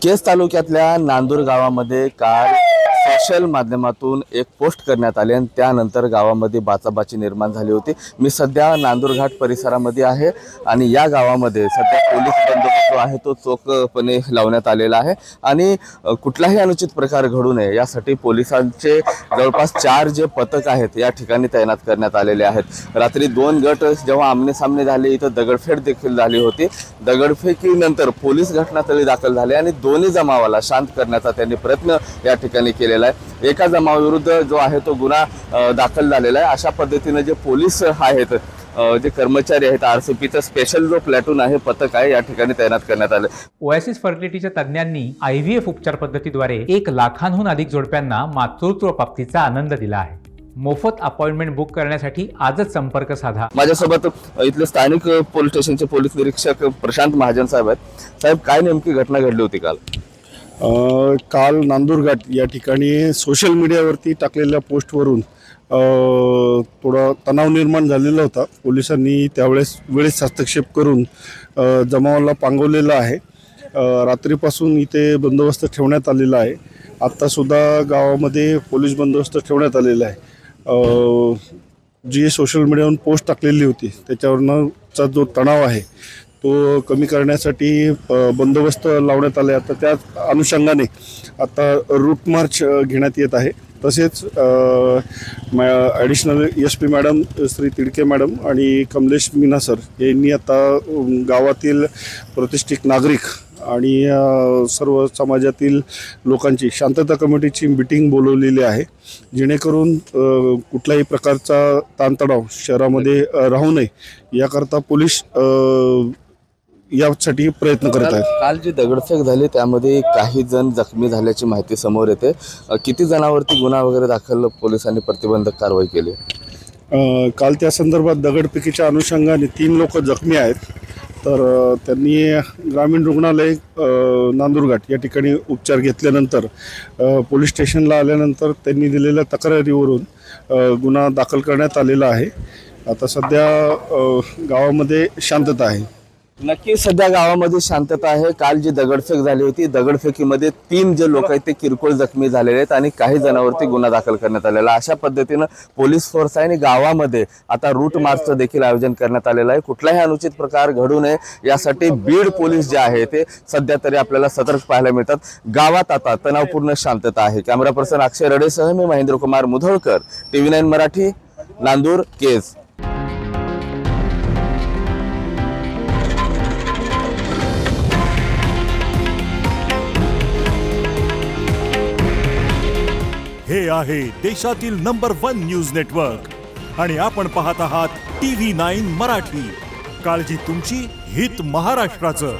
केज तालुक्यातल्या नांदूर गावामध्ये काल सोशल माध्यमातून एक पोस्ट करण्यात आली आणि त्यानंतर गावामध्ये बाचाबाची निर्माण झाली होती। मी सध्या नांदूर घाट परिसरामध्ये आहे आणि या गावामध्ये सध्या पोलीस बंदोबस्त जो आहे तो चोखपणे लावण्यात आलेला आहे आणि कुठलाही अनुचित प्रकार घडू नये यासाठी पोलिसांचे जवळपास 4 जे पथक आहेत या ठिकाणी तैनात करण्यात आलेले आहेत। रात्री 2 गट जेव्हा आमने सामने झाले इथं दगडफेक देखील झाली होती। दगडफेकीनंतर पोलीस घटनास्थळी दाखल झाले आणि दोन्ही जमावाला शांत करण्याचा त्यांनी प्रयत्न या ठिकाणी केलेला आहे। एका जमावाविरुद्ध जो आहे तो गुन्हा दाखल झालेला आहे। अशा पद्धतीने जे पोलीस आहेत जे कर्मचारी आहेत आरसीपीचं स्पेशल जो प्लॅटून आहे पथक आहे या ठिकाणी तैनात करण्यात आले। ओएसिस फर्टिलिटीच्या तज्ञांनी IVF उपचार पद्धतीद्वारे 1 लाखांहून अधिक जोडप्यांना मातृत्व प्राप्तीचा आनंद दिला आहे। मोफत अपॉइंटमेंट बुक करण्यासाठी आजच संपर्क साधा। माझ्यासोबत इथले स्थानिक पोलीस स्टेशनचे पोलीस निरीक्षक प्रशांत महाजन साहेब आहेत। साहेब, काय नेमकी घटना घडली होती काल? काल नांदूर घाट या ठिकाणी सोशल मीडियावरती टाकलेल्या पोस्टवरून थोडा तणाव निर्माण झालेला होता। पोलिसांनी त्यावेळेस वेळेस हस्तक्षेप करून जमावाला पांगवलेला आहे। रात्रीपासून इथे बंदोबस्त ठेवण्यात आलेला आहे। आत्तासुद्धा गावामध्ये पोलीस बंदोबस्त ठेवण्यात आलेला आहे। जी सोशल मीडियावरून पोस्ट टाकलेली होती त्याच्यावरचा जो तणाव आहे तो कमी करण्यासाठी बंदोबस्त लावण्यात आले। आता त्या अनुषंगाने आता रूट मार्च घेण्यात येत आहे। तसेच additional SP madam Shri Tidke madam आणि कमलेश मीना सर यांनी आता गावातील प्रतिष्ठित नागरिक आणि सर्व समाजातील लोकांची शांतता कमिटीची मीटिंग बोलवलेली आहे, जेणेकरून कुठल्याही प्रकारचा ताणतणाव शहरामध्ये राहू नये याकरता पोलीस यासाठी प्रयत्न करत आहेत। काल जी दगडफेक झाली त्यामध्ये काही जण जखमी झाल्याची माहिती समोर येते। किती जणांवरती गुन्हा वगैरे दाखल पोलिसांनी प्रतिबंधक कारवाई केली? काल त्या संदर्भात दगडफेकीच्या अनुषंगाने 3 लोक जखमी आहेत। तर त्यांनी ग्रामीण रुग्णालय नांदूरघाट या ठिकाणी उपचार घेतल्यानंतर पोलीस स्टेशनला आल्यानंतर त्यांनी दिलेल्या तक्रारीवरून गुन्हा दाखल करण्यात आलेला आहे। आता सध्या गावामध्ये शांतता आहे। नक्की सध्या गावामध्ये शांतता आहे। काल जी दगडफेक झाली होती दगडफेकीमध्ये 3 जे लोक आहेत ते किरकोळ जखमी झालेले आहेत आणि काही जणांवरती गुन्हा दाखल करण्यात आलेला। अशा पद्धतीनं पोलीस फोर्स आहे आणि गावामध्ये आता रूट मार्चचं देखील आयोजन करण्यात आलेलं आहे। कुठलाही अनुचित प्रकार घडू नये यासाठी बीड पोलीस जे आहे ते सध्या तरी आपल्याला सतर्क पाहायला मिळतात। गावात आता तणावपूर्ण शांतता आहे। कॅमेरा पर्सन अक्षय रडेसह मी महेंद्र कुमार मुधोळकर, TV9 मराठी, नांदूर केज। हे आहे देशातील नंबर 1 न्यूज नेटवर्क आणि आपण पाहत आहात TV9 मराठी। काळजी तुमची, हित महाराष्ट्राचं।